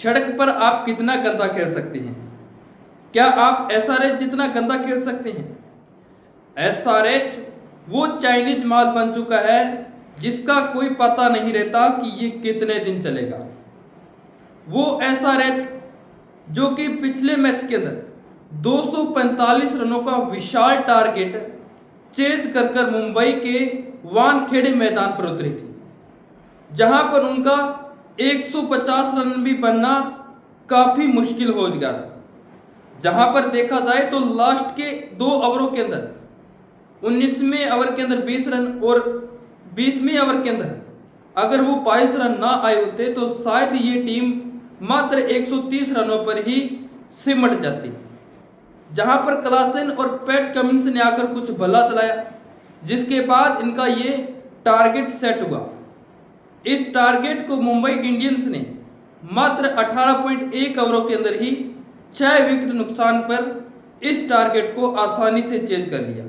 सड़क पर आप कितना गंदा खेल सकते हैं? क्या आप एसआरएच जितना गंदा खेल सकते हैं? एसआरएच वो चाइनीज माल बन चुका है जिसका कोई पता नहीं रहता कि ये कितने दिन चलेगा। वो एसआरएच जो कि पिछले मैच के अंदर 245 रनों का विशाल टारगेट चेज कर मुंबई के वानखेड़े मैदान पर उतरी थी, जहां पर उनका 150 रन भी बनना काफी मुश्किल हो गया था। जहां पर देखा जाए तो लास्ट के 2 ओवरों के अंदर 19वें ओवर के अंदर 20 रन और 20वें ओवर के अंदर अगर वो 22 रन ना आए होते तो शायद ये टीम मात्र 130 रनों पर ही सिमट जाती। जहां पर क्लासेन और पैट कमिंस ने आकर कुछ भला चलाया, जिसके बाद इनका ये टारगेट सेट हुआ। इस टारगेट को मुंबई इंडियंस ने मात्र 18.1 ओवरों के अंदर ही 6 विकेट नुकसान पर इस टारगेट को आसानी से चेज कर लिया।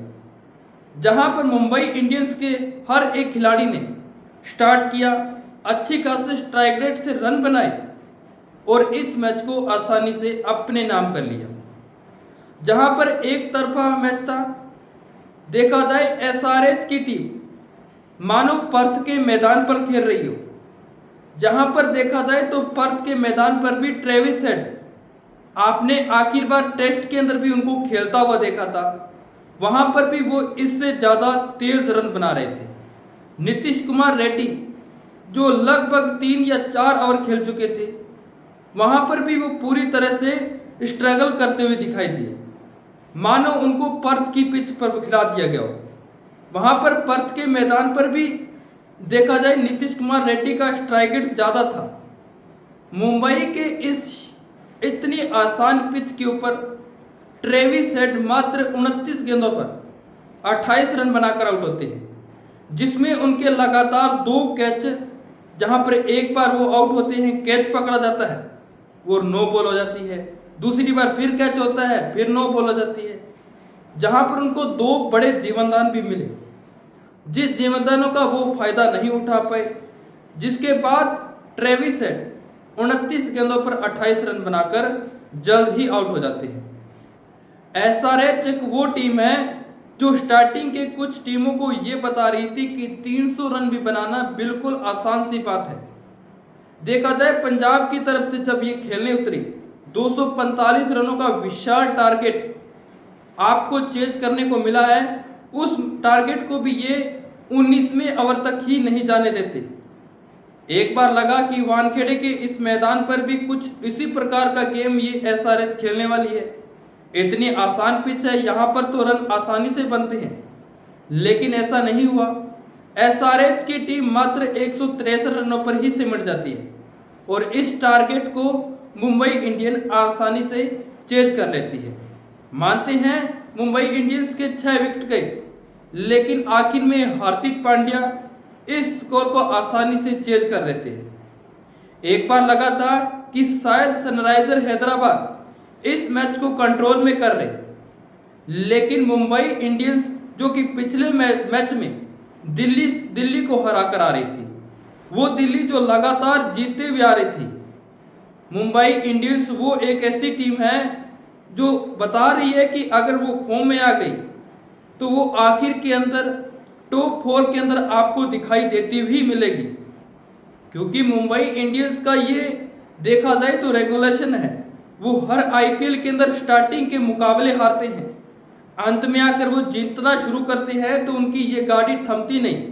जहां पर मुंबई इंडियंस के हर एक खिलाड़ी ने स्टार्ट किया, अच्छी खासी स्ट्राइक रेट से रन बनाए और इस मैच को आसानी से अपने नाम कर लिया। जहां पर एक तरफा मैच था, देखा जाए एसआरएच की टीम मानो पर्थ के मैदान पर खेल रही हो। जहां पर देखा जाए तो पर्थ के मैदान पर भी ट्रेविस हेड आपने आखिर बार टेस्ट के अंदर भी उनको खेलता हुआ देखा था, वहां पर भी वो इससे ज़्यादा तेज रन बना रहे थे। नीतीश कुमार रेड्डी जो लगभग 3 या 4 ओवर खेल चुके थे, वहां पर भी वो पूरी तरह से स्ट्रगल करते हुए दिखाई दिए, मानो उनको पर्थ की पिच पर खिला दिया गया हो। वहां पर पर्थ के मैदान पर भी देखा जाए नीतीश कुमार रेड्डी का स्ट्राइक रेट ज़्यादा था। मुंबई के इस इतनी आसान पिच के ऊपर ट्रेविस हेड मात्र 29 गेंदों पर 28 रन बनाकर आउट होते हैं, जिसमें उनके लगातार 2 कैच, जहां पर एक बार वो आउट होते हैं, कैच पकड़ा जाता है, वो नो बॉल हो जाती है, दूसरी बार फिर कैच होता है, फिर नो बॉल हो जाती है। जहां पर उनको 2 बड़े जीवनदान भी मिले, जिस जीवनदानों का वो फायदा नहीं उठा पाए, जिसके बाद ट्रेविस हेड 29 गेंदों पर 28 रन बनाकर जल्द ही आउट हो जाते हैं। एसआरएच एक वो टीम है जो स्टार्टिंग के कुछ टीमों को ये बता रही थी कि 300 रन भी बनाना बिल्कुल आसान सी बात है। देखा जाए पंजाब की तरफ से जब ये खेलने उतरी, 245 रनों का विशाल टारगेट आपको चेज करने को मिला है। उस टारगेट को भी ये 19वें ओवर तक ही नहीं जाने देते। एक बार लगा कि वानखेड़े के इस मैदान पर भी कुछ इसी प्रकार का गेम ये एसआरएच खेलने वाली है। इतनी आसान पिच है, यहाँ पर तो रन आसानी से बनते हैं, लेकिन ऐसा नहीं हुआ। एसआरएच की टीम मात्र 163 रनों पर ही सिमट जाती है और इस टारगेट को मुंबई इंडियन आसानी से चेज कर लेती है। मानते हैं मुंबई इंडियंस के 6 विकेट गए, लेकिन आखिर में हार्दिक पांड्या इस स्कोर को आसानी से चेज कर लेते हैं। एक बार लगा था कि शायद सनराइजर हैदराबाद इस मैच को कंट्रोल में कर रहे, लेकिन मुंबई इंडियंस जो कि पिछले मैच में दिल्ली को हरा कर आ रही थी, वो दिल्ली जो लगातार जीतते हुए आ रही थी। मुंबई इंडियंस वो एक ऐसी टीम है जो बता रही है कि अगर वो फॉर्म में आ गई तो वो आखिर के अंदर टॉप 4 के अंदर आपको दिखाई देती हुई मिलेगी, क्योंकि मुंबई इंडियंस का ये देखा जाए तो रेगुलेशन है, वो हर आईपीएल के अंदर स्टार्टिंग के मुकाबले हारते हैं, अंत में आकर वो जीतना शुरू करते हैं तो उनकी ये गाड़ी थमती नहीं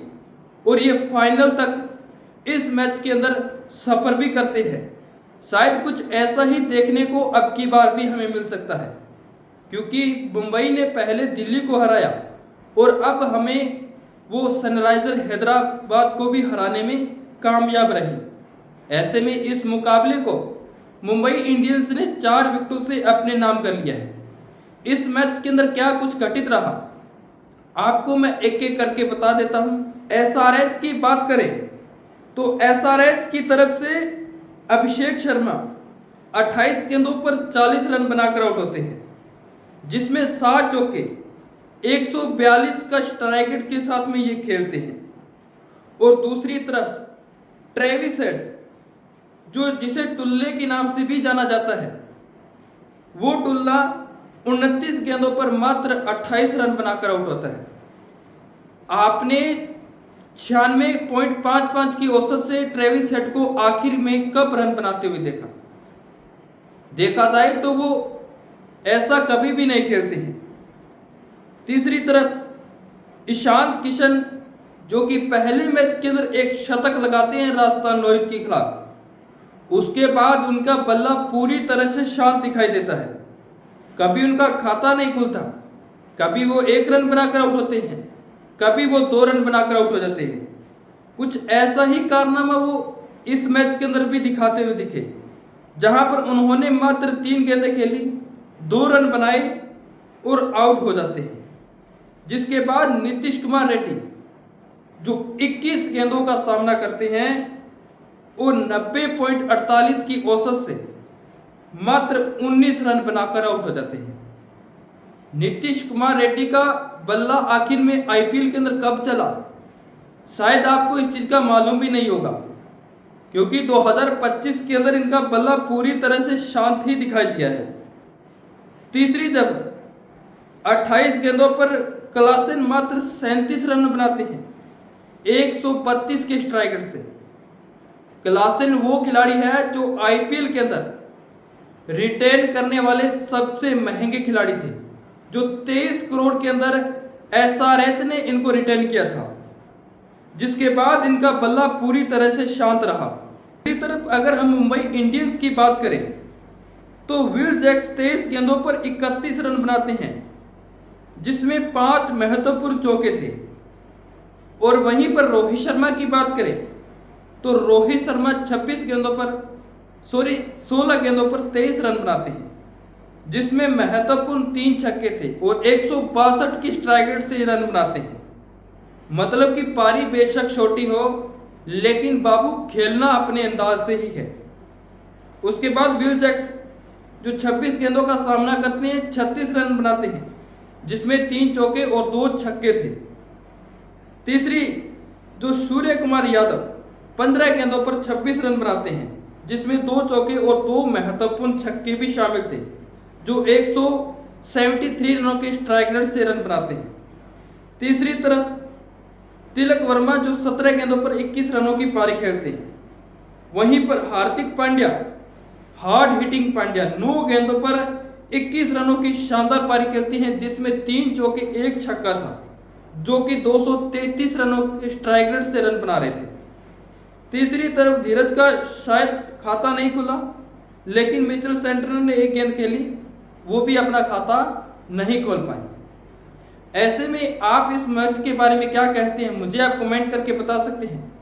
और ये फाइनल तक इस मैच के अंदर सफर भी करते हैं। शायद कुछ ऐसा ही देखने को अब की बार भी हमें मिल सकता है, क्योंकि मुंबई ने पहले दिल्ली को हराया और अब हमें वो सनराइजर हैदराबाद को भी हराने में कामयाब रही। ऐसे में इस मुकाबले को मुंबई इंडियंस ने 4 विकेटों से अपने नाम कर लिया है। इस मैच के अंदर क्या कुछ घटित रहा आपको मैं एक एक करके बता देता हूं। एसआरएच की बात करें तो एसआरएच की तरफ से अभिषेक शर्मा 28 गेंदों पर 40 रन बनाकर आउट होते हैं, जिसमें 60 चौके 142 का स्ट्राइक रेट के साथ में ये खेलते हैं। और दूसरी तरफ ट्रेविस हेड जो जिसे टुल्ले के नाम से भी जाना जाता है, वो टुल्ला 29 गेंदों पर मात्र 28 रन बनाकर आउट होता है। आपने 96.55 की औसत से ट्रेविस हेड को आखिर में कब रन बनाते हुए देखा जाए तो वो ऐसा कभी भी नहीं खेलते हैं। तीसरी तरफ ईशांत किशन, जो कि पहले मैच के अंदर एक शतक लगाते हैं राजस्थान रॉयल्स के खिलाफ, उसके बाद उनका बल्ला पूरी तरह से शांत दिखाई देता है। कभी उनका खाता नहीं खुलता, कभी वो 1 रन बनाकर आउट होते हैं, कभी वो 2 रन बनाकर आउट हो जाते हैं। कुछ ऐसा ही कारनामा वो इस मैच के अंदर भी दिखाते हुए दिखे, जहां पर उन्होंने मात्र 3 गेंदें खेली, 2 रन बनाए और आउट हो जाते हैं। जिसके बाद नीतीश कुमार रेड्डी, जो 21 गेंदों का सामना करते हैं और 90.48 की औसत से मात्र 19 रन बनाकर आउट हो जाते हैं। नीतीश कुमार रेड्डी का बल्ला आखिर में आईपीएल के अंदर कब चला, शायद आपको इस चीज का मालूम भी नहीं होगा, क्योंकि 2025 के अंदर इनका बल्ला पूरी तरह से शांत ही दिखाई दिया है। तीसरी जब 28 गेंदों पर क्लासेन मात्र 37 रन बनाते हैं 132 के स्ट्राइक रेट से। क्लासेन वो खिलाड़ी है जो आईपीएल के अंदर रिटेन करने वाले सबसे महंगे खिलाड़ी थे, जो 23 करोड़ के अंदर एसआरएच ने इनको रिटेन किया था, जिसके बाद इनका बल्ला पूरी तरह से शांत रहा। दूसरी तरफ अगर हम मुंबई इंडियंस की बात करें तो विल जैक्स 23 गेंदों पर 31 रन बनाते हैं, जिसमें 5 महत्वपूर्ण चौके थे। और वहीं पर रोहित शर्मा की बात करें तो रोहित शर्मा 16 गेंदों पर 23 रन बनाते हैं, जिसमें महत्वपूर्ण 3 छक्के थे और 162 की स्ट्राइक रेट से रन बनाते हैं। मतलब कि पारी बेशक छोटी हो, लेकिन बाबू खेलना अपने अंदाज से ही है। उसके बाद विल जैक्स जो 26 गेंदों का सामना करते हैं 36 रन बनाते हैं, जिसमें 3 चौके और 2 छक्के थे। तीसरी जो सूर्य कुमार यादव 15 गेंदों पर 26 रन बनाते हैं, जिसमें 2 चौके और 2 महत्वपूर्ण छक्के भी शामिल थे, जो 173 रनों के स्ट्राइक रेट से रन बनाते हैं। तीसरी तरफ तिलक वर्मा जो 17 गेंदों पर 21 रनों की पारी खेलते हैं। वहीं पर हार्दिक पांड्या, हार्ड हिटिंग पांड्या 9 गेंदों पर 21 रनों की शानदार पारी खेलती हैं, जिसमें 3 चौके 1 छक्का था, जो कि 233 रनों के स्ट्राइक रेट से रन बना रहे थे। तीसरी तरफ धीरज का शायद खाता नहीं खुला, लेकिन मिचेल सेंटनर ने 1 गेंद खेली, वो भी अपना खाता नहीं खोल पाए। ऐसे में आप इस मैच के बारे में क्या कहते हैं, मुझे आप कमेंट करके बता सकते हैं।